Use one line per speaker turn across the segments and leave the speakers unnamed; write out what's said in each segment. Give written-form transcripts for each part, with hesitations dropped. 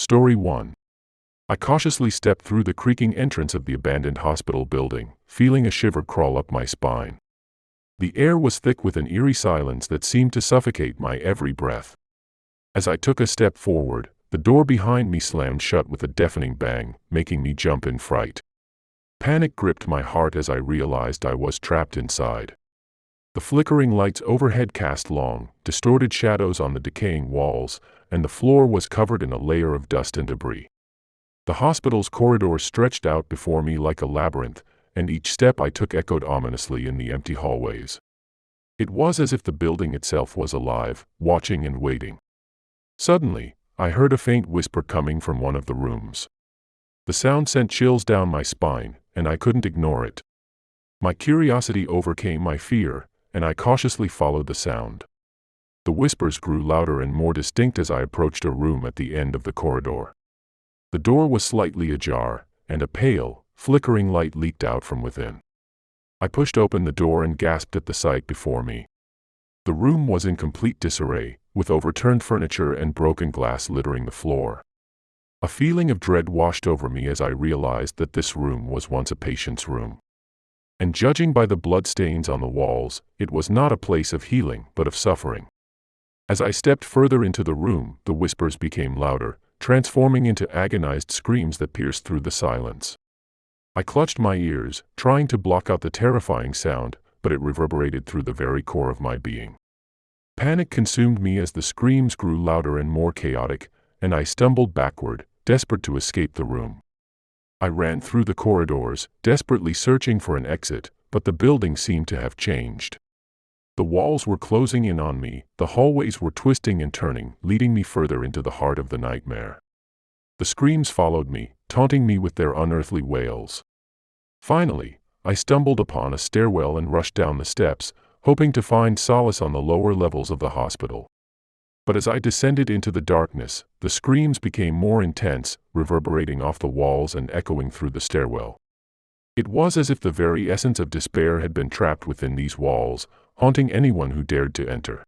Story 1. I cautiously stepped through the creaking entrance of the abandoned hospital building, feeling a shiver crawl up my spine. The air was thick with an eerie silence that seemed to suffocate my every breath. As I took a step forward, the door behind me slammed shut with a deafening bang, making me jump in fright. Panic gripped my heart as I realized I was trapped inside. The flickering lights overhead cast long, distorted shadows on the decaying walls, and the floor was covered in a layer of dust and debris. The hospital's corridors stretched out before me like a labyrinth, and each step I took echoed ominously in the empty hallways. It was as if the building itself was alive, watching and waiting. Suddenly, I heard a faint whisper coming from one of the rooms. The sound sent chills down my spine, and I couldn't ignore it. My curiosity overcame my fear, and I cautiously followed the sound. The whispers grew louder and more distinct as I approached a room at the end of the corridor. The door was slightly ajar, and a pale, flickering light leaked out from within. I pushed open the door and gasped at the sight before me. The room was in complete disarray, with overturned furniture and broken glass littering the floor. A feeling of dread washed over me as I realized that this room was once a patient's room. And judging by the bloodstains on the walls, it was not a place of healing but of suffering. As I stepped further into the room, the whispers became louder, transforming into agonized screams that pierced through the silence. I clutched my ears, trying to block out the terrifying sound, but it reverberated through the very core of my being. Panic consumed me as the screams grew louder and more chaotic, and I stumbled backward, desperate to escape the room. I ran through the corridors, desperately searching for an exit, but the building seemed to have changed. The walls were closing in on me, the hallways were twisting and turning, leading me further into the heart of the nightmare. The screams followed me, taunting me with their unearthly wails. Finally, I stumbled upon a stairwell and rushed down the steps, hoping to find solace on the lower levels of the hospital. But as I descended into the darkness, the screams became more intense, reverberating off the walls and echoing through the stairwell. It was as if the very essence of despair had been trapped within these walls, haunting anyone who dared to enter.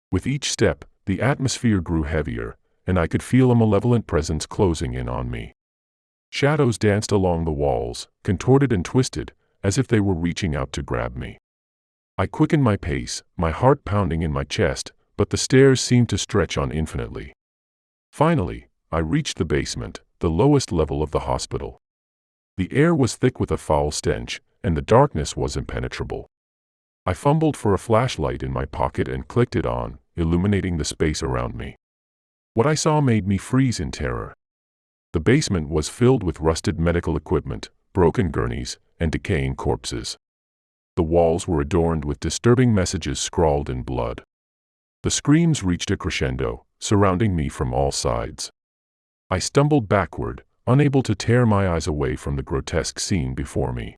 With each step, the atmosphere grew heavier, and I could feel a malevolent presence closing in on me. Shadows danced along the walls, contorted and twisted, as if they were reaching out to grab me. I quickened my pace, my heart pounding in my chest, but the stairs seemed to stretch on infinitely. Finally, I reached the basement, the lowest level of the hospital. The air was thick with a foul stench, and the darkness was impenetrable. I fumbled for a flashlight in my pocket and clicked it on, illuminating the space around me. What I saw made me freeze in terror. The basement was filled with rusted medical equipment, broken gurneys, and decaying corpses. The walls were adorned with disturbing messages scrawled in blood. The screams reached a crescendo, surrounding me from all sides. I stumbled backward, unable to tear my eyes away from the grotesque scene before me.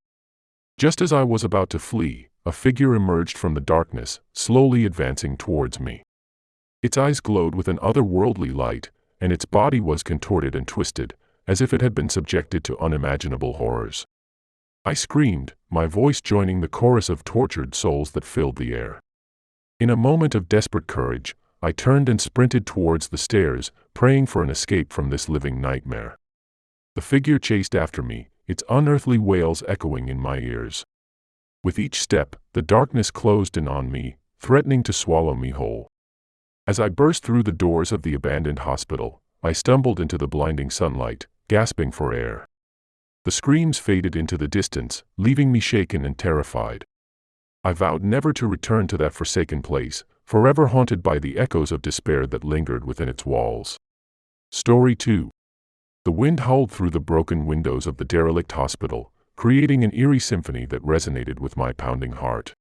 Just as I was about to flee, a figure emerged from the darkness, slowly advancing towards me. Its eyes glowed with an otherworldly light, and its body was contorted and twisted, as if it had been subjected to unimaginable horrors. I screamed, my voice joining the chorus of tortured souls that filled the air. In a moment of desperate courage, I turned and sprinted towards the stairs, praying for an escape from this living nightmare. The figure chased after me, its unearthly wails echoing in my ears. With each step, the darkness closed in on me, threatening to swallow me whole. As I burst through the doors of the abandoned hospital, I stumbled into the blinding sunlight, gasping for air. The screams faded into the distance, leaving me shaken and terrified. I vowed never to return to that forsaken place, forever haunted by the echoes of despair that lingered within its walls. Story 2. The wind howled through the broken windows of the derelict hospital, creating an eerie symphony that resonated with my pounding heart.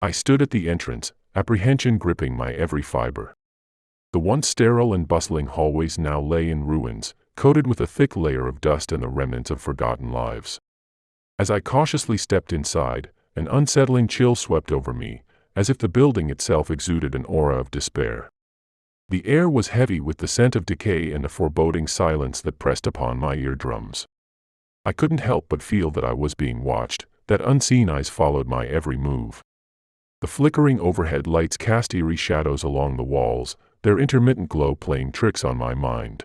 I stood at the entrance, apprehension gripping my every fiber. The once sterile and bustling hallways now lay in ruins, coated with a thick layer of dust and the remnants of forgotten lives. As I cautiously stepped inside, an unsettling chill swept over me, as if the building itself exuded an aura of despair. The air was heavy with the scent of decay and a foreboding silence that pressed upon my eardrums. I couldn't help but feel that I was being watched, that unseen eyes followed my every move. The flickering overhead lights cast eerie shadows along the walls, their intermittent glow playing tricks on my mind.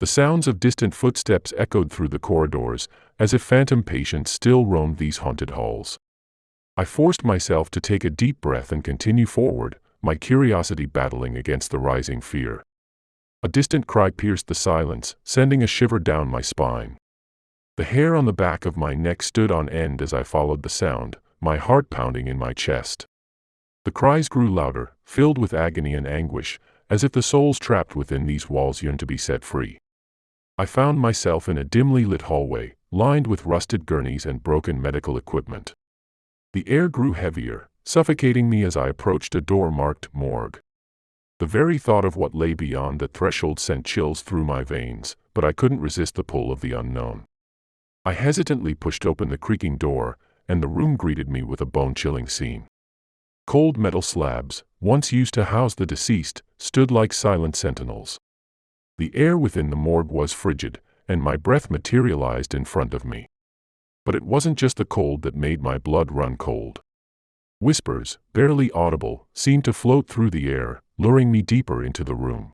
The sounds of distant footsteps echoed through the corridors, as if phantom patients still roamed these haunted halls. I forced myself to take a deep breath and continue forward, my curiosity battling against the rising fear. A distant cry pierced the silence, sending a shiver down my spine. The hair on the back of my neck stood on end as I followed the sound, my heart pounding in my chest. The cries grew louder, filled with agony and anguish, as if the souls trapped within these walls yearned to be set free. I found myself in a dimly lit hallway, lined with rusted gurneys and broken medical equipment. The air grew heavier, suffocating me as I approached a door marked morgue. The very thought of what lay beyond the threshold sent chills through my veins, but I couldn't resist the pull of the unknown. I hesitantly pushed open the creaking door, and the room greeted me with a bone-chilling scene. Cold metal slabs, once used to house the deceased, stood like silent sentinels. The air within the morgue was frigid, and my breath materialized in front of me. But it wasn't just the cold that made my blood run cold. Whispers, barely audible, seemed to float through the air, luring me deeper into the room.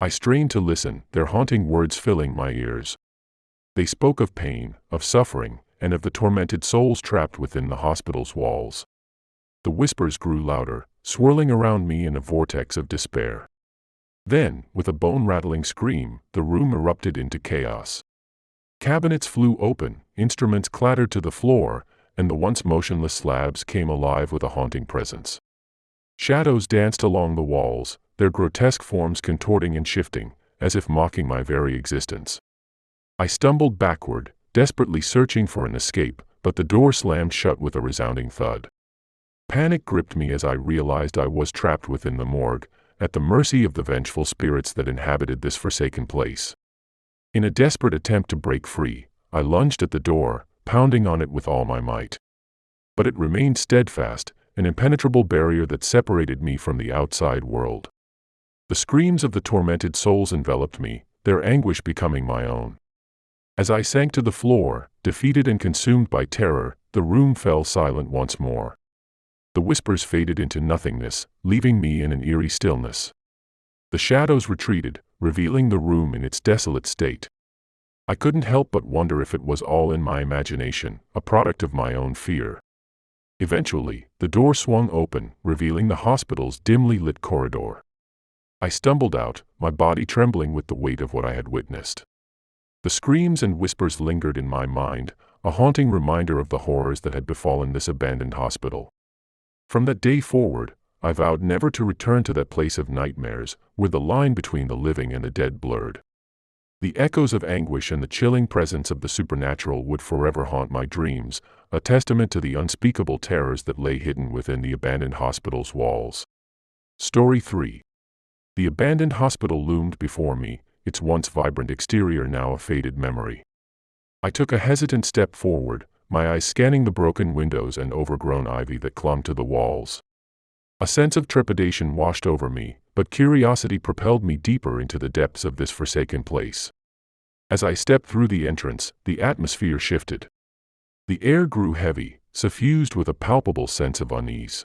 I strained to listen, their haunting words filling my ears. They spoke of pain, of suffering, and of the tormented souls trapped within the hospital's walls. The whispers grew louder, swirling around me in a vortex of despair. Then, with a bone-rattling scream, the room erupted into chaos. Cabinets flew open, instruments clattered to the floor, and the once motionless slabs came alive with a haunting presence. Shadows danced along the walls, their grotesque forms contorting and shifting, as if mocking my very existence. I stumbled backward, desperately searching for an escape, but the door slammed shut with a resounding thud. Panic gripped me as I realized I was trapped within the morgue, at the mercy of the vengeful spirits that inhabited this forsaken place. In a desperate attempt to break free, I lunged at the door, pounding on it with all my might. But it remained steadfast, an impenetrable barrier that separated me from the outside world. The screams of the tormented souls enveloped me, their anguish becoming my own. As I sank to the floor, defeated and consumed by terror, the room fell silent once more. The whispers faded into nothingness, leaving me in an eerie stillness. The shadows retreated, revealing the room in its desolate state. I couldn't help but wonder if it was all in my imagination, a product of my own fear. Eventually, the door swung open, revealing the hospital's dimly lit corridor. I stumbled out, my body trembling with the weight of what I had witnessed. The screams and whispers lingered in my mind, a haunting reminder of the horrors that had befallen this abandoned hospital. From that day forward, I vowed never to return to that place of nightmares, where the line between the living and the dead blurred. The echoes of anguish and the chilling presence of the supernatural would forever haunt my dreams, a testament to the unspeakable terrors that lay hidden within the abandoned hospital's walls. Story 3. The abandoned hospital loomed before me, its once vibrant exterior now a faded memory. I took a hesitant step forward, my eyes scanning the broken windows and overgrown ivy that clung to the walls. A sense of trepidation washed over me, but curiosity propelled me deeper into the depths of this forsaken place. As I stepped through the entrance, the atmosphere shifted. The air grew heavy, suffused with a palpable sense of unease.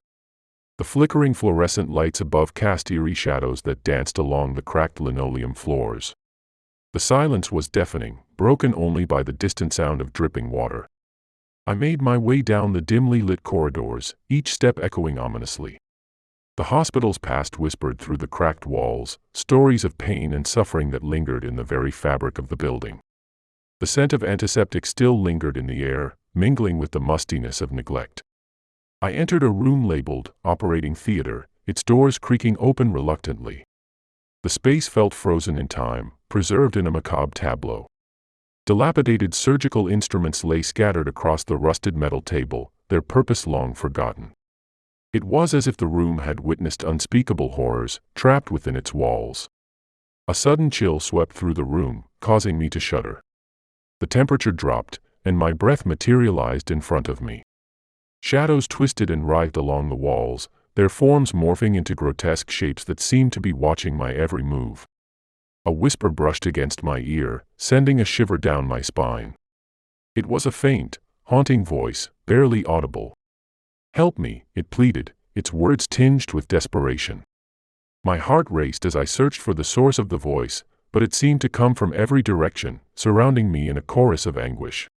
The flickering fluorescent lights above cast eerie shadows that danced along the cracked linoleum floors. The silence was deafening, broken only by the distant sound of dripping water. I made my way down the dimly lit corridors, each step echoing ominously. The hospital's past whispered through the cracked walls, stories of pain and suffering that lingered in the very fabric of the building. The scent of antiseptic still lingered in the air, mingling with the mustiness of neglect. I entered a room labeled Operating Theater, its doors creaking open reluctantly. The space felt frozen in time, preserved in a macabre tableau. Dilapidated surgical instruments lay scattered across the rusted metal table, their purpose long forgotten. It was as if the room had witnessed unspeakable horrors, trapped within its walls. A sudden chill swept through the room, causing me to shudder. The temperature dropped, and my breath materialized in front of me. Shadows twisted and writhed along the walls, their forms morphing into grotesque shapes that seemed to be watching my every move. A whisper brushed against my ear, sending a shiver down my spine. It was a faint, haunting voice, barely audible. "Help me," it pleaded, its words tinged with desperation. My heart raced as I searched for the source of the voice, but it seemed to come from every direction, surrounding me in a chorus of anguish.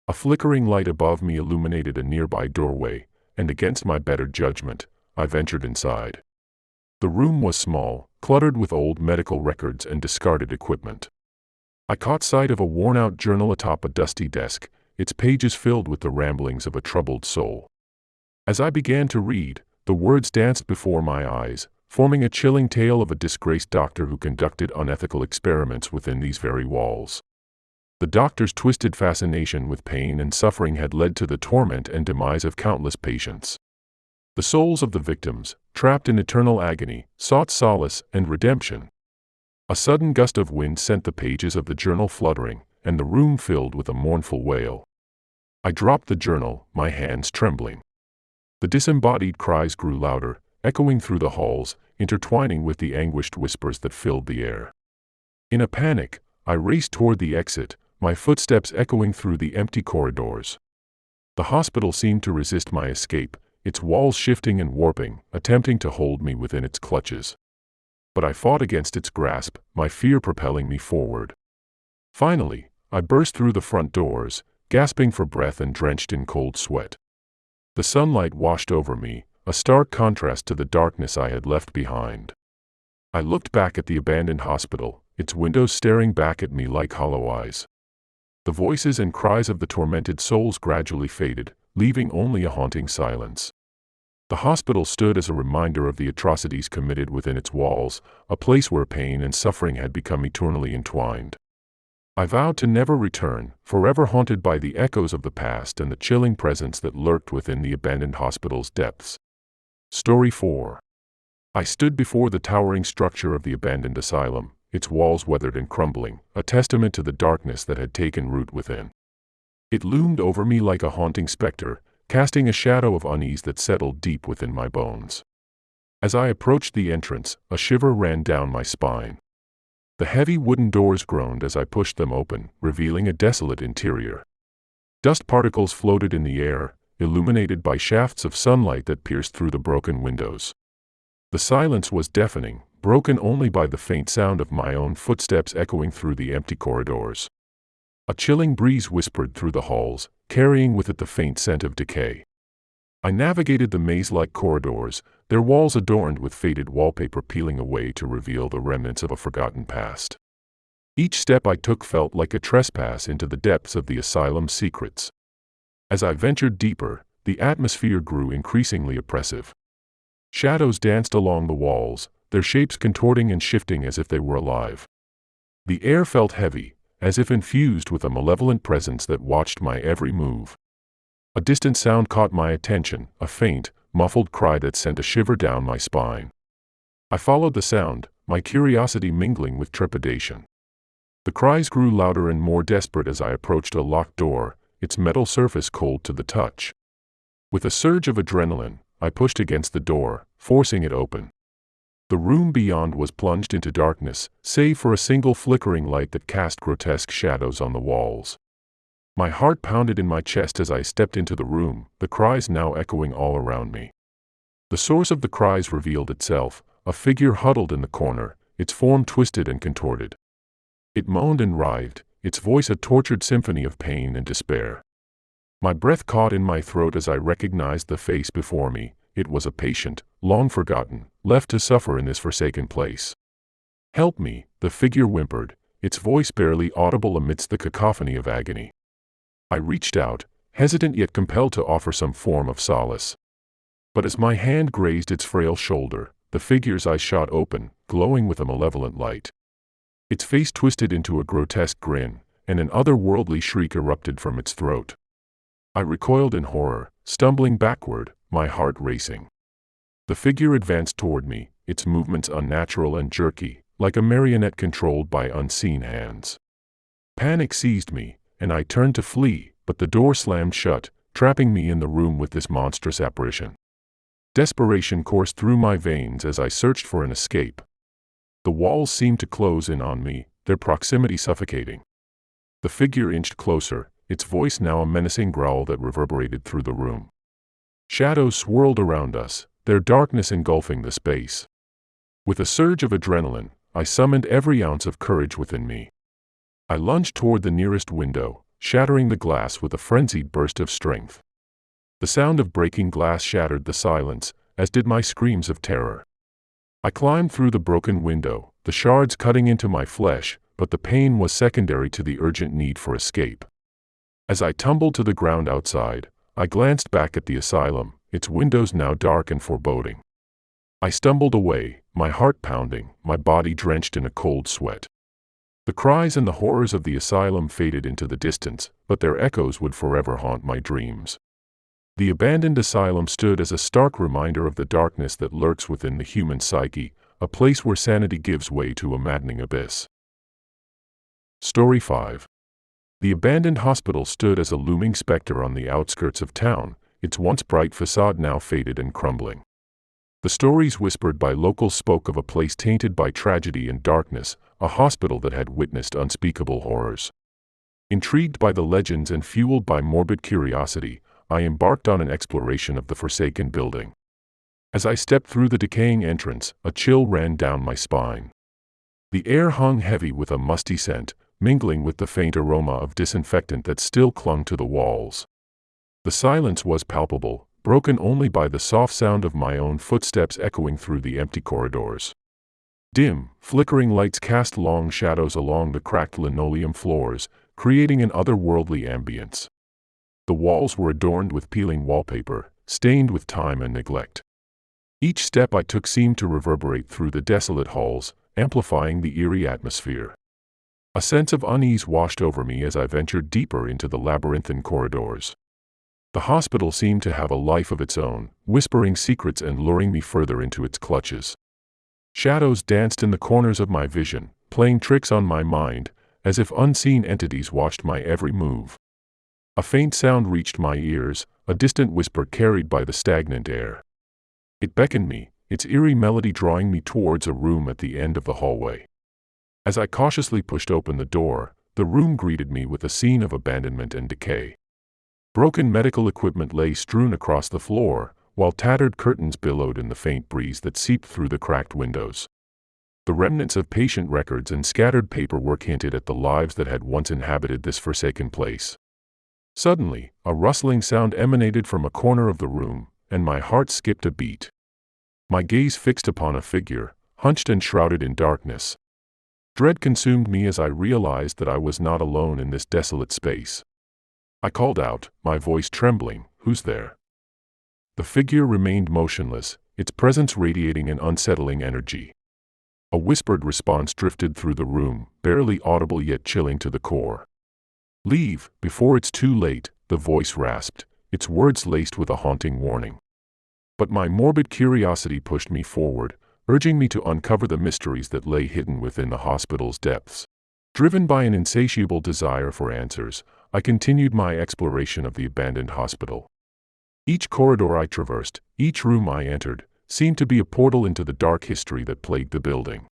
A flickering light above me illuminated a nearby doorway, and against my better judgment, I ventured inside. The room was small, cluttered with old medical records and discarded equipment. I caught sight of a worn-out journal atop a dusty desk, its pages filled with the ramblings of a troubled soul. As I began to read, the words danced before my eyes, forming a chilling tale of a disgraced doctor who conducted unethical experiments within these very walls. The doctor's twisted fascination with pain and suffering had led to the torment and demise of countless patients. The souls of the victims, trapped in eternal agony, sought solace and redemption. A sudden gust of wind sent the pages of the journal fluttering, and the room filled with a mournful wail. I dropped the journal, my hands trembling. The disembodied cries grew louder, echoing through the halls, intertwining with the anguished whispers that filled the air. In a panic, I raced toward the exit, my footsteps echoing through the empty corridors. The hospital seemed to resist my escape, its walls shifting and warping, attempting to hold me within its clutches. But I fought against its grasp, my fear propelling me forward. Finally, I burst through the front doors, gasping for breath and drenched in cold sweat. The sunlight washed over me, a stark contrast to the darkness I had left behind. I looked back at the abandoned hospital, its windows staring back at me like hollow eyes. The voices and cries of the tormented souls gradually faded, leaving only a haunting silence. The hospital stood as a reminder of the atrocities committed within its walls, a place where pain and suffering had become eternally entwined. I vowed to never return, forever haunted by the echoes of the past and the chilling presence that lurked within the abandoned hospital's depths. Story 4. I stood before the towering structure of the abandoned asylum, its walls weathered and crumbling, a testament to the darkness that had taken root within. It loomed over me like a haunting specter, casting a shadow of unease that settled deep within my bones. As I approached the entrance, a shiver ran down my spine. The heavy wooden doors groaned as I pushed them open, revealing a desolate interior. Dust particles floated in the air, illuminated by shafts of sunlight that pierced through the broken windows. The silence was deafening, broken only by the faint sound of my own footsteps echoing through the empty corridors. A chilling breeze whispered through the halls, carrying with it the faint scent of decay. I navigated the maze-like corridors, their walls adorned with faded wallpaper peeling away to reveal the remnants of a forgotten past. Each step I took felt like a trespass into the depths of the asylum's secrets. As I ventured deeper, the atmosphere grew increasingly oppressive. Shadows danced along the walls, their shapes contorting and shifting as if they were alive. The air felt heavy, as if infused with a malevolent presence that watched my every move. A distant sound caught my attention, a faint, muffled cry that sent a shiver down my spine. I followed the sound, my curiosity mingling with trepidation. The cries grew louder and more desperate as I approached a locked door, its metal surface cold to the touch. With a surge of adrenaline, I pushed against the door, forcing it open. The room beyond was plunged into darkness, save for a single flickering light that cast grotesque shadows on the walls. My heart pounded in my chest as I stepped into the room, the cries now echoing all around me. The source of the cries revealed itself, a figure huddled in the corner, its form twisted and contorted. It moaned and writhed, its voice a tortured symphony of pain and despair. My breath caught in my throat as I recognized the face before me. It was a patient, long forgotten, left to suffer in this forsaken place. "Help me," the figure whimpered, its voice barely audible amidst the cacophony of agony. I reached out, hesitant yet compelled to offer some form of solace. But as my hand grazed its frail shoulder, the figure's eyes shot open, glowing with a malevolent light. Its face twisted into a grotesque grin, and an otherworldly shriek erupted from its throat. I recoiled in horror, stumbling backward, my heart racing. The figure advanced toward me, its movements unnatural and jerky, like a marionette controlled by unseen hands. Panic seized me, and I turned to flee, but the door slammed shut, trapping me in the room with this monstrous apparition. Desperation coursed through my veins as I searched for an escape. The walls seemed to close in on me, their proximity suffocating. The figure inched closer, its voice now a menacing growl that reverberated through the room. Shadows swirled around us, their darkness engulfing the space. With a surge of adrenaline, I summoned every ounce of courage within me. I lunged toward the nearest window, shattering the glass with a frenzied burst of strength. The sound of breaking glass shattered the silence, as did my screams of terror. I climbed through the broken window, the shards cutting into my flesh, but the pain was secondary to the urgent need for escape. As I tumbled to the ground outside, I glanced back at the asylum, its windows now dark and foreboding. I stumbled away, my heart pounding, my body drenched in a cold sweat. The cries and the horrors of the asylum faded into the distance, but their echoes would forever haunt my dreams. The abandoned asylum stood as a stark reminder of the darkness that lurks within the human psyche, a place where sanity gives way to a maddening abyss. Story 5. The abandoned hospital stood as a looming specter on the outskirts of town, its once bright facade now faded and crumbling. The stories whispered by locals spoke of a place tainted by tragedy and darkness, a hospital that had witnessed unspeakable horrors. Intrigued by the legends and fueled by morbid curiosity, I embarked on an exploration of the forsaken building. As I stepped through the decaying entrance, a chill ran down my spine. The air hung heavy with a musty scent, mingling with the faint aroma of disinfectant that still clung to the walls. The silence was palpable, broken only by the soft sound of my own footsteps echoing through the empty corridors. Dim, flickering lights cast long shadows along the cracked linoleum floors, creating an otherworldly ambience. The walls were adorned with peeling wallpaper, stained with time and neglect. Each step I took seemed to reverberate through the desolate halls, amplifying the eerie atmosphere. A sense of unease washed over me as I ventured deeper into the labyrinthine corridors. The hospital seemed to have a life of its own, whispering secrets and luring me further into its clutches. Shadows danced in the corners of my vision, playing tricks on my mind, as if unseen entities watched my every move. A faint sound reached my ears, a distant whisper carried by the stagnant air. It beckoned me, its eerie melody drawing me towards a room at the end of the hallway. As I cautiously pushed open the door, the room greeted me with a scene of abandonment and decay. Broken medical equipment lay strewn across the floor, while tattered curtains billowed in the faint breeze that seeped through the cracked windows. The remnants of patient records and scattered paperwork hinted at the lives that had once inhabited this forsaken place. Suddenly, a rustling sound emanated from a corner of the room, and my heart skipped a beat. My gaze fixed upon a figure, hunched and shrouded in darkness. Dread consumed me as I realized that I was not alone in this desolate space. I called out, my voice trembling, "Who's there?" The figure remained motionless, its presence radiating an unsettling energy. A whispered response drifted through the room, barely audible yet chilling to the core. "Leave, before it's too late," the voice rasped, its words laced with a haunting warning. But my morbid curiosity pushed me forward, urging me to uncover the mysteries that lay hidden within the hospital's depths. Driven by an insatiable desire for answers, I continued my exploration of the abandoned hospital. Each corridor I traversed, each room I entered, seemed to be a portal into the dark history that plagued the building.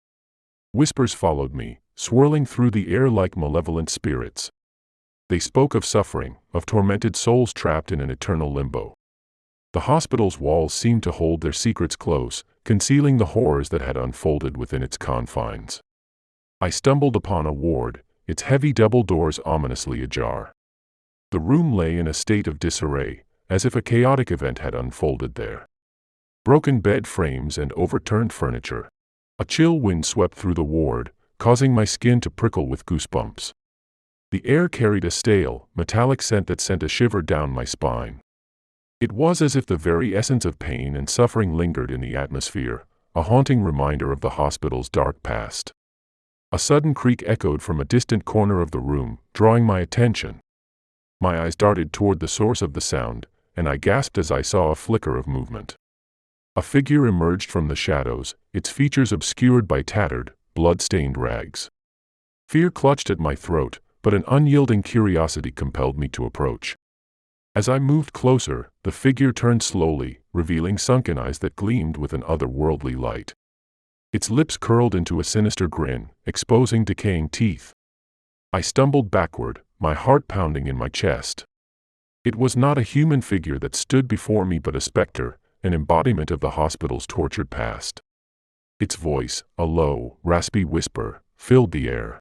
Whispers followed me, swirling through the air like malevolent spirits. They spoke of suffering, of tormented souls trapped in an eternal limbo. The hospital's walls seemed to hold their secrets close, concealing the horrors that had unfolded within its confines. I stumbled upon a ward, its heavy double doors ominously ajar. The room lay in a state of disarray, as if a chaotic event had unfolded there. Broken bed frames and overturned furniture. A chill wind swept through the ward, causing my skin to prickle with goosebumps. The air carried a stale, metallic scent that sent a shiver down my spine. It was as if the very essence of pain and suffering lingered in the atmosphere, a haunting reminder of the hospital's dark past. A sudden creak echoed from a distant corner of the room, drawing my attention. My eyes darted toward the source of the sound, and I gasped as I saw a flicker of movement. A figure emerged from the shadows, its features obscured by tattered, blood-stained rags. Fear clutched at my throat, but an unyielding curiosity compelled me to approach. As I moved closer, the figure turned slowly, revealing sunken eyes that gleamed with an otherworldly light. Its lips curled into a sinister grin, exposing decaying teeth. I stumbled backward, my heart pounding in my chest. It was not a human figure that stood before me but a specter, an embodiment of the hospital's tortured past. Its voice, a low, raspy whisper, filled the air.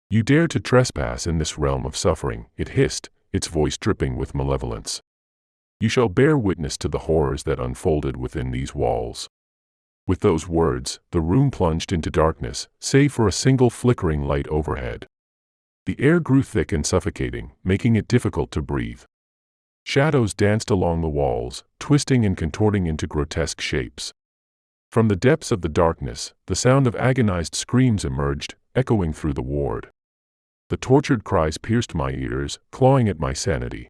"You dare to trespass in this realm of suffering," it hissed, its voice dripping with malevolence. "You shall bear witness to the horrors that unfolded within these walls." With those words, the room plunged into darkness, save for a single flickering light overhead. The air grew thick and suffocating, making it difficult to breathe. Shadows danced along the walls, twisting and contorting into grotesque shapes. From the depths of the darkness, the sound of agonized screams emerged, echoing through the ward. The tortured cries pierced my ears, clawing at my sanity.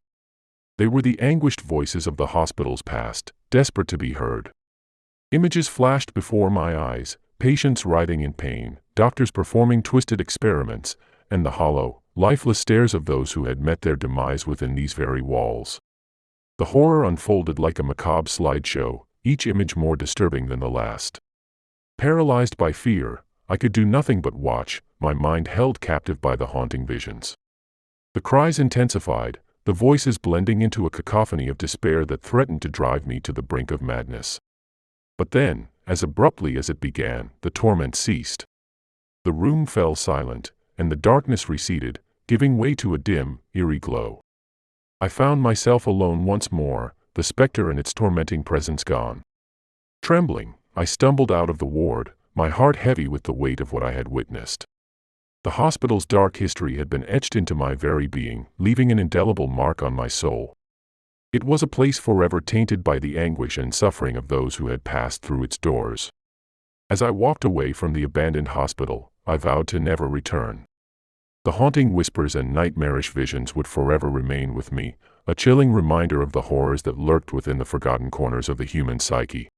They were the anguished voices of the hospital's past, desperate to be heard. Images flashed before my eyes, patients writhing in pain, doctors performing twisted experiments, and the hollow, lifeless stares of those who had met their demise within these very walls. The horror unfolded like a macabre slideshow, each image more disturbing than the last. Paralyzed by fear, I could do nothing but watch, my mind held captive by the haunting visions. The cries intensified, the voices blending into a cacophony of despair that threatened to drive me to the brink of madness. But then, as abruptly as it began, the torment ceased. The room fell silent, and the darkness receded, giving way to a dim, eerie glow. I found myself alone once more, the specter and its tormenting presence gone. Trembling, I stumbled out of the ward, my heart heavy with the weight of what I had witnessed. The hospital's dark history had been etched into my very being, leaving an indelible mark on my soul. It was a place forever tainted by the anguish and suffering of those who had passed through its doors. As I walked away from the abandoned hospital, I vowed to never return. The haunting whispers and nightmarish visions would forever remain with me, a chilling reminder of the horrors that lurked within the forgotten corners of the human psyche.